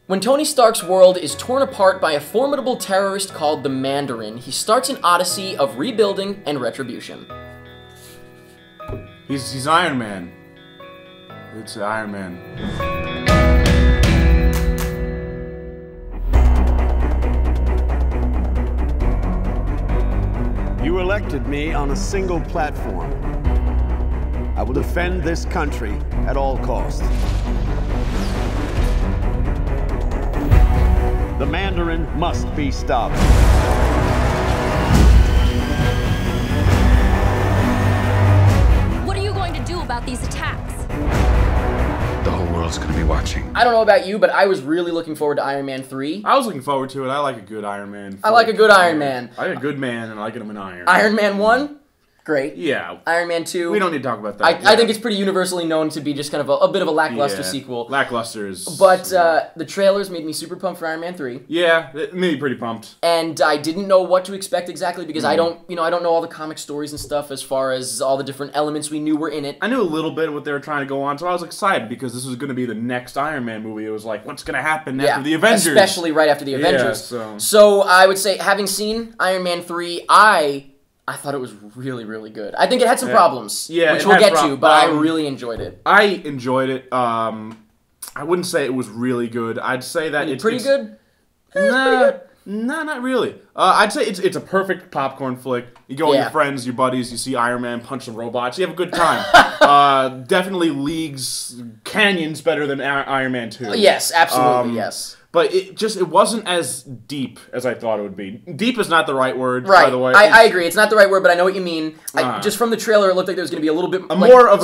When Tony Stark's world is torn apart by a formidable terrorist called the Mandarin, he starts an odyssey of rebuilding and retribution. He's Iron Man. It's Iron Man. You elected me on a single platform. I will defend this country at all costs. The Mandarin must be stopped. What are you going to do about these attacks? The whole world's gonna be watching. I don't know about you, but I was really looking forward to Iron Man 3. I was looking forward to it. I like a good Iron Man. I like a good Iron Man. I like a good man, and I like him in Iron. Iron Man 1? Great. Yeah. Iron Man 2. We don't need to talk about that. I think it's pretty universally known to be just kind of a bit of a lackluster sequel. Lackluster is... But the trailers made me super pumped for Iron Man 3. Yeah, it made me pretty pumped. And I didn't know what to expect exactly because I don't know all the comic stories and stuff as far as all the different elements we knew were in it. I knew a little bit of what they were trying to go on, so I was excited because this was going to be the next Iron Man movie. It was like, what's going to happen after the Avengers? Especially right after the Avengers. Yeah, so I would say, having seen Iron Man 3, I thought it was really, really good. I think it had some problems, which we'll get to, but I really enjoyed it. I enjoyed it. I wouldn't say it was really good. I'd say that it's pretty good. Nah, not really. I'd say it's a perfect popcorn flick. You go with your friends, your buddies, you see Iron Man punch some robots, you have a good time. Definitely leagues, canyons better than Iron Man 2. Yes, absolutely, yes. But it wasn't as deep as I thought it would be. Deep is not the right word, by the way. I agree. It's not the right word, but I know what you mean. Just from the trailer, it looked like there was going to be a little bit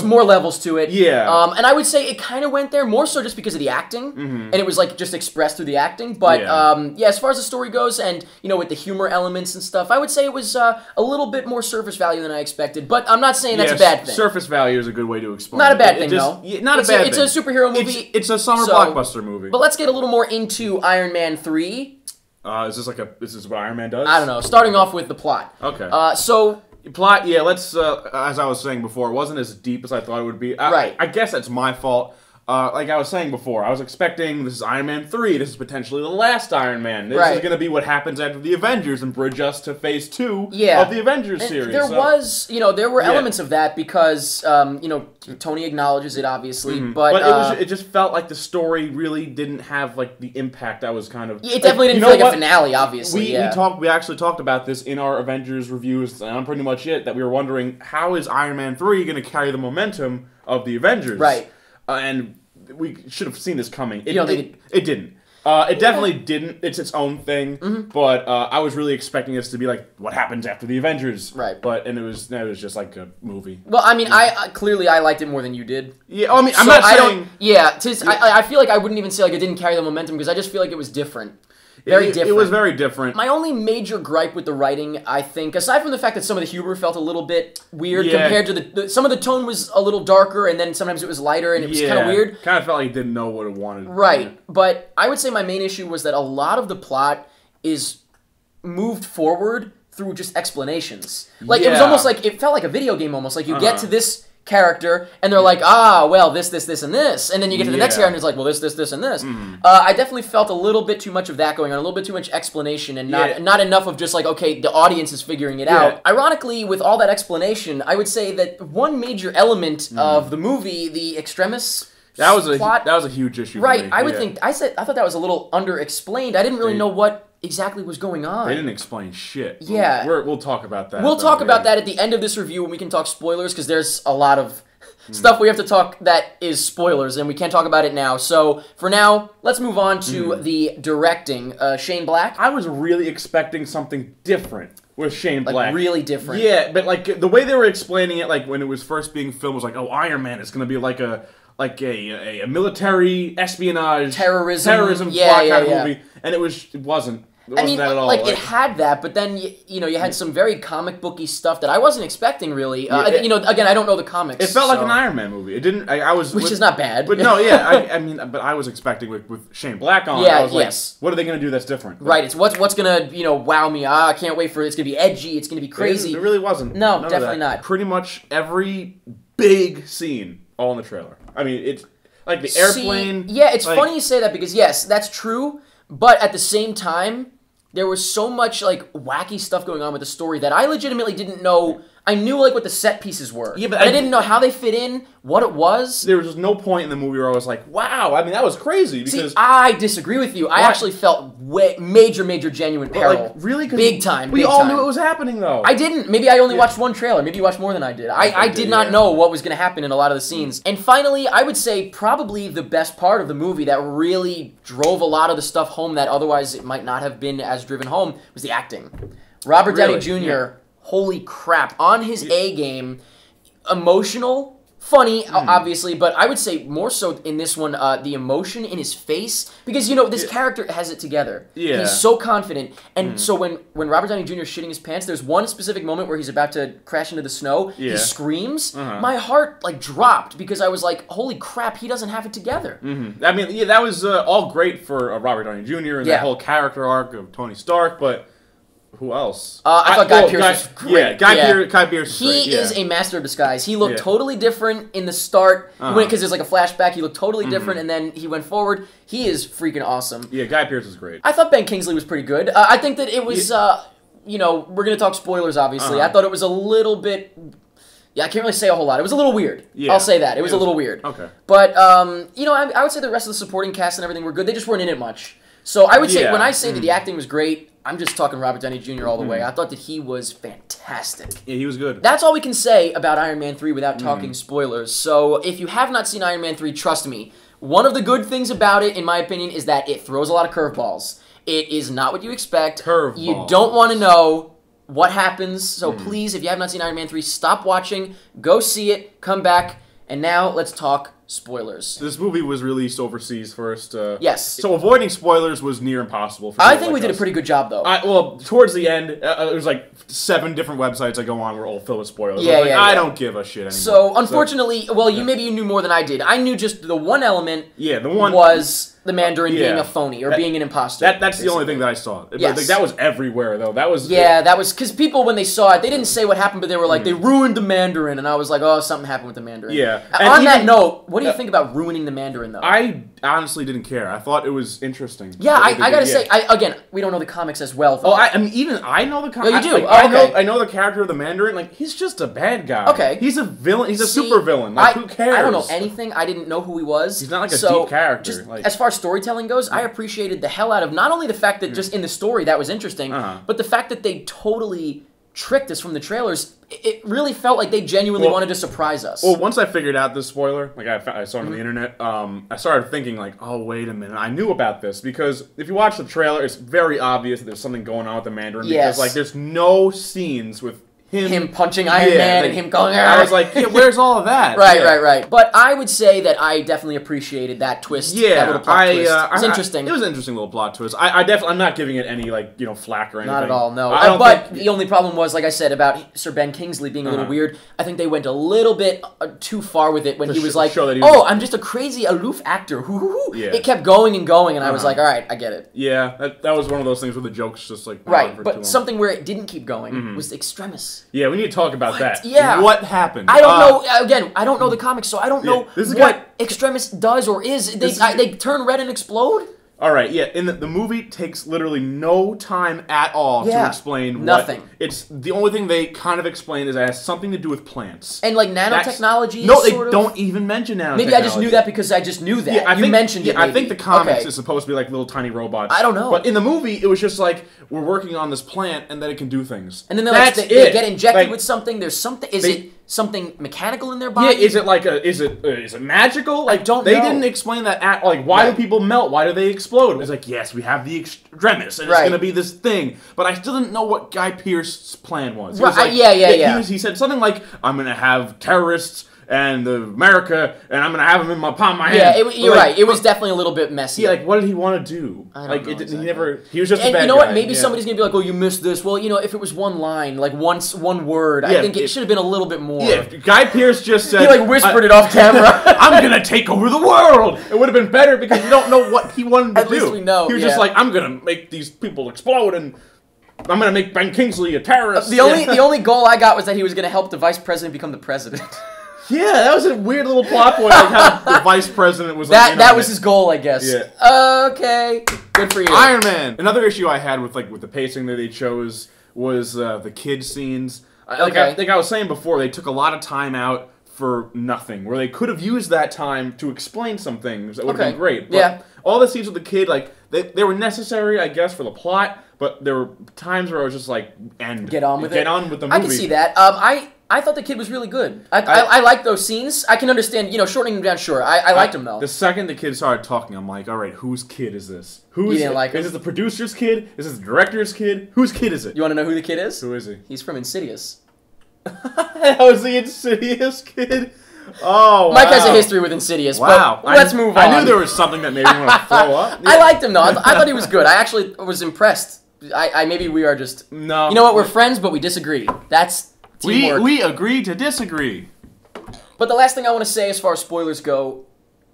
more levels to it. Yeah. And I would say it kind of went there more so just because of the acting, and it was like just expressed through the acting. But as far as the story goes, and with the humor elements and stuff, I would say it was a little bit more surface value than I expected. But I'm not saying that's a bad thing. Surface value is a good way to explain it. Not a bad thing, though. Not a bad thing. It's a superhero movie. It's a summer blockbuster movie. But let's get a little more into Iron Man 3. Is this what Iron Man does? I don't know. Starting off with the plot. Okay. So plot, let's as I was saying before, it wasn't as deep as I thought it would be. Right. I guess that's my fault. Like I was saying before, I was expecting this is Iron Man 3. This is potentially the last Iron Man. This is going to be what happens after the Avengers and bridge us to Phase 2 of the Avengers series. There were elements of that because, Tony acknowledges it, obviously, but it just felt like the story really didn't have, like, the impact I was kind of... It definitely didn't feel like a finale, obviously, We actually talked about this in our Avengers reviews, and I'm pretty much it, that we were wondering, how is Iron Man 3 going to carry the momentum of the Avengers? Right. And we should have seen this coming. It didn't. It definitely didn't. It's its own thing. But I was really expecting this to be like what happens after the Avengers. Right. And it was just like a movie. Well, I mean, I clearly I liked it more than you did. Yeah. I mean, I'm not saying. I feel like I wouldn't even say like it didn't carry the momentum because I just feel like it was different. Very different. It was very different. My only major gripe with the writing, I think, aside from the fact that some of the humor felt a little bit weird compared to some of the tone was a little darker, and then sometimes it was lighter, and it was kind of weird. Kind of felt like it didn't know what it wanted. Right. But I would say my main issue was that a lot of the plot is moved forward through just explanations. Like, it was almost like, it felt like a video game almost. Like, you get to this character, and they're like, well, this, and this. And then you get to the next character, and it's like, well, this, and this. I definitely felt a little bit too much of that going on, a little bit too much explanation, and not enough of just like, okay, the audience is figuring it out. Ironically, with all that explanation, I would say that one major element of the movie, the extremis plot, that was a huge issue. Right, for me. I thought that was a little underexplained. I didn't really know what exactly was going on. They didn't explain shit. Yeah. We'll talk about that. We'll talk about that at the end of this review when we can talk spoilers, because there's a lot of stuff we have to talk that is spoilers, and we can't talk about it now. So, for now, let's move on to the directing. Shane Black? I was really expecting something different with Shane Black. Like, really different. Yeah, but like, the way they were explaining it, like, when it was first being filmed, was like, oh, Iron Man is going to be like a military espionage terrorism plot kind of movie, and it wasn't. It wasn't that at all. Like, it had that, but then you had some very comic booky stuff that I wasn't expecting really. Again, I don't know the comics. It felt like an Iron Man movie. It didn't. Which is not bad. But no, I mean, but I was expecting with Shane Black on. Yeah, I was like, what are they going to do that's different? Right. It's what's gonna wow me. I can't wait for it. It's gonna be edgy. It's gonna be crazy. It really wasn't. No, definitely not. Pretty much every big scene all in the trailer. I mean, it's like the airplane. Yeah, it's like, funny you say that because yes, that's true. But at the same time, there was so much like wacky stuff going on with the story that I legitimately didn't know. I knew like what the set pieces were. Yeah, but I didn't know how they fit in, what it was. There was just no point in the movie where I was like, "Wow!" I mean, that was crazy. Because see, I disagree with you. I actually felt major, genuine peril. Like, really, big time. We all knew it was happening, though. I didn't. Maybe I only watched one trailer. Maybe you watched more than I did. I did not know what was going to happen in a lot of the scenes. And finally, I would say probably the best part of the movie that really drove a lot of the stuff home that otherwise it might not have been as driven home was the acting. Robert Downey Jr. Yeah. Holy crap, on his A game, emotional, funny, obviously, but I would say more so in this one, the emotion in his face, because, you know, this character has it together. Yeah. He's so confident, and so when Robert Downey Jr. is shitting his pants, there's one specific moment where he's about to crash into the snow, he screams, my heart, like, dropped, because I was like, holy crap, he doesn't have it together. I mean, yeah, that was all great for Robert Downey Jr. and that whole character arc of Tony Stark, but... Who else? I thought Guy Pearce was great. Yeah, Guy Pearce is great. He is a master of disguise. He looked totally different in the start, because there's like a flashback, he looked totally different, and then he went forward. He is freaking awesome. Yeah, Guy Pearce is great. I thought Ben Kingsley was pretty good. I think that it was, you know, we're going to talk spoilers, obviously. I thought it was a little bit... Yeah, I can't really say a whole lot. It was a little weird. Yeah. I'll say that. It was a little weird. Okay. But, you know, I would say the rest of the supporting cast and everything were good. They just weren't in it much. So I would say, when I say that the acting was great, I'm just talking Robert Downey Jr. all the way. I thought that he was fantastic. Yeah, he was good. That's all we can say about Iron Man 3 without talking spoilers. So if you have not seen Iron Man 3, trust me, one of the good things about it, in my opinion, is that it throws a lot of curveballs. It is not what you expect. Curveballs. You don't want to know what happens. So please, if you have not seen Iron Man 3, stop watching, go see it, come back, and now let's talk spoilers. This movie was released overseas first. Yes. So avoiding spoilers was near impossible for I think we did a pretty good job, though. Well, towards the end, it was like 7 different websites I go on were all filled with spoilers. Yeah, I don't give a shit anymore. So, unfortunately, well, maybe you knew more than I did. I knew just the one element was the Mandarin being a phony or being an imposter. That's basically the only thing that I saw. Yes. Like, that was everywhere, though. That was... Yeah, that was... Because people, when they saw it, they didn't say what happened, but they were like, they ruined the Mandarin, and I was like, oh, something happened with the Mandarin. Yeah. On that note, what do you think about ruining the Mandarin, though? I honestly didn't care. I thought it was interesting. Yeah, I gotta say, again, we don't know the comics as well. Oh, I mean, even I know the comics. No, you do? Like, I know the character of the Mandarin. Like, he's just a bad guy. Okay. He's a villain. He's a super villain. Like, who cares? I don't know anything. I didn't know who he was. He's not like a deep character. Just, as far as storytelling goes, I appreciated the hell out of not only the fact that just in the story that was interesting, but the fact that they totally tricked us from the trailers. It really felt like they genuinely wanted to surprise us. Well, once I figured out this spoiler, like I saw it on the internet, I started thinking like, oh, wait a minute, I knew about this, because if you watch the trailer, it's very obvious that there's something going on with the Mandarin, because like there's no scenes with him punching Iron Man and him going... I was like, where's all of that? Right. But I would say that I definitely appreciated that twist. Yeah, that little plot twist. It was interesting. It was an interesting little plot twist. I'm not giving it any, like, flack or anything. Not at all, no. But the only problem was, like I said, about Sir Ben Kingsley being a little weird. I think they went a little bit too far with it when he was like, I'm just a crazy, aloof actor. Yeah. It kept going and going, and I was like, all right, I get it. Yeah, that was one of those things where the jokes just, like... Right, but something where it didn't keep going was Extremis. Yeah, we need to talk about that. Yeah. What happened? I don't know. Again, I don't know the comics, so I don't know what Extremis does or is. They turn red and explode? All right, yeah. In the movie takes literally no time at all to explain nothing. It's the only thing they kind of explain is it has something to do with plants and like nanotechnology. No, they don't even mention nanotechnology. Maybe I just knew that because I just knew that. Yeah, you mentioned it. I think the comics is supposed to be like little tiny robots. I don't know, but in the movie it was just like we're working on this plant and then it can do things. And then they get injected with something. There's something. Is it something mechanical in their body? Yeah. Is it like is it magical? Like, I don't know. They didn't explain that. Like, why do people melt? Why do they explode? It's like, yes, we have the Extremis, and it's going to be this thing. But I still didn't know what Guy Pearce's plan was. Right, like, He said something like, I'm going to have terrorists and America, and I'm going to have them in my palm of my hand. Yeah, you're right. It was definitely a little bit messy. Yeah, like, what did he want to do? I don't know exactly. He was just a bad guy. And you know what? Maybe somebody's going to be like, oh, you missed this. Well, if it was one line, like one word, I think it should have been a little bit more. Yeah, if Guy Pearce just said... He, like, whispered it off camera. I'm going to take over the world! It would have been better because we don't know what he wanted to do. At least we know, He was just like, I'm going to make these people explode, and... I'm gonna make Ben Kingsley a terrorist. The only goal I got was that he was gonna help the vice president become the president. Yeah, that was a weird little plot point. Like how the vice president was. That was his goal, I guess. Yeah. Okay. Good for you. Iron Man. Another issue I had with the pacing that they chose was the kid scenes. Like I was saying before, they took a lot of time out for nothing, where they could have used that time to explain some things that would have been great. But all the scenes with the kid, like, they were necessary, I guess, for the plot, but there were times where I was just like, get on with the movie. I can see that. I thought the kid was really good. I like those scenes. I can understand, shortening them down, sure. I liked them, though. The second the kid started talking, I'm like, all right, whose kid is this? You didn't like him? Is it the producer's kid? Is it the director's kid? Whose kid is it? You want to know who the kid is? Who is he? He's from Insidious. That was the Insidious kid? Oh, wow. Mike has a history with Insidious, but let's move on. I knew there was something that made me want to throw up. I liked him, though. I thought he was good. I actually was impressed. Maybe we are just... No. You know what? We're friends, but we disagree. That's teamwork. We agree to disagree. But the last thing I want to say as far as spoilers go,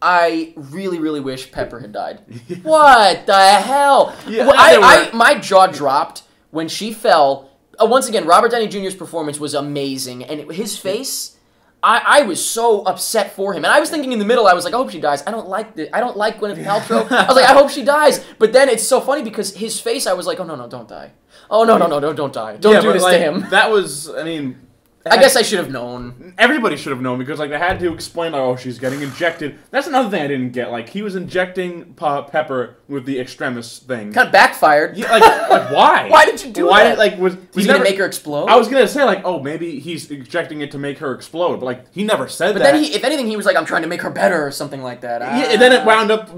I really, really wish Pepper had died. What the hell? Yeah, my jaw dropped when she fell. Once again, Robert Downey Jr.'s performance was amazing, and his face... I was so upset for him, and I was thinking in the middle, I was like, I hope she dies. I don't like Gwyneth Paltrow. I was like, I hope she dies. But then it's so funny because his face, I was like, oh no, don't die. Oh no, don't die. Don't do this to him. That was, I mean, I guess I should have known. Everybody should have known because they had to explain, like, oh, she's getting injected. That's another thing I didn't get. Like, he was injecting Pepper with the extremis thing. Kind of backfired. Yeah, like why? Why did you do that? Was he gonna make her explode? I was gonna say, like, oh, maybe he's injecting it to make her explode, but like he never said that. But then, if anything, he was like, I'm trying to make her better or something like that. Yeah, and then it wound up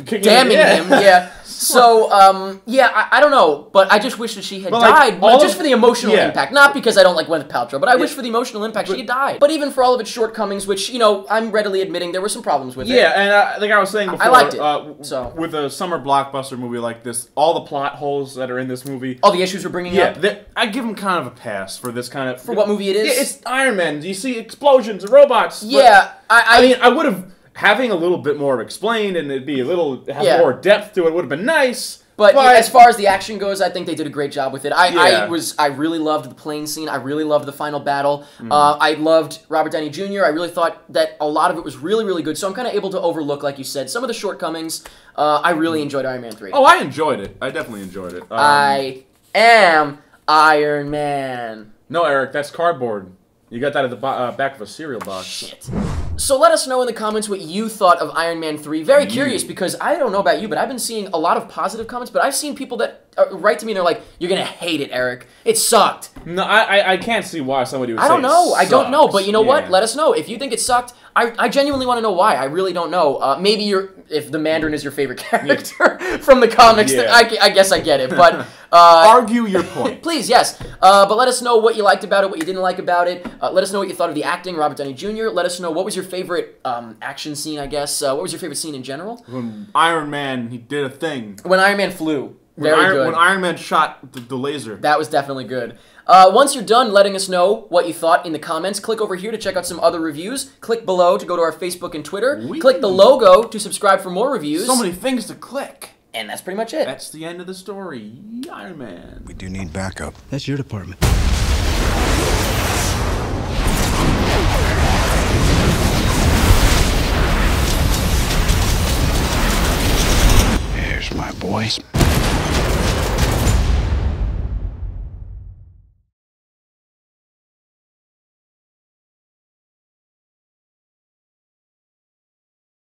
damning him. Yeah. So, I don't know, but I just wish that she had died, just for the emotional impact. Not because I don't like Gwyneth Paltrow, but I wish for the emotional impact she had died. But even for all of its shortcomings, which, I'm readily admitting there were some problems with it. Yeah, and like I was saying before, I liked it. With a summer blockbuster movie like this, all the plot holes that are in this movie... All the issues we're bringing up? I give them kind of a pass for this kind of... For what movie it is? Yeah, it's Iron Man. You see explosions and robots. Yeah, I mean, I would have... Having a little bit more explained and it'd be have more depth to it would have been nice. But as far as the action goes, I think they did a great job with it. I really loved the plane scene. I really loved the final battle. I loved Robert Downey Jr. I really thought that a lot of it was really, really good. So I'm kind of able to overlook, like you said, some of the shortcomings. I really enjoyed Iron Man 3. Oh, I enjoyed it. I definitely enjoyed it. I am Iron Man. No, Eric, that's cardboard. You got that at the back of a cereal box. Shit. So let us know in the comments what you thought of Iron Man 3. Very curious, because I don't know about you, but I've been seeing a lot of positive comments, but I've seen people that write to me and they're like, you're going to hate it, Eric. It sucked. No, I can't see why somebody would say I don't know. I don't know, but you know what? Let us know. If you think it sucked, I genuinely want to know why. I really don't know. Maybe if the Mandarin is your favorite character from the comics, then I guess I get it. But argue your point. Please, yes. But let us know what you liked about it, what you didn't like about it. Let us know what you thought of the acting, Robert Downey Jr. Let us know what was your favorite action scene, I guess. What was your favorite scene in general? When Iron Man, he did a thing. When Iron Man flew. Very good. When Iron Man shot the laser. That was definitely good. Once you're done letting us know what you thought in the comments, click over here to check out some other reviews. Click below to go to our Facebook and Twitter. Click the logo to subscribe for more reviews. So many things to click. And that's pretty much it. That's the end of the story. Iron Man. We do need backup. That's your department. Here's my boys.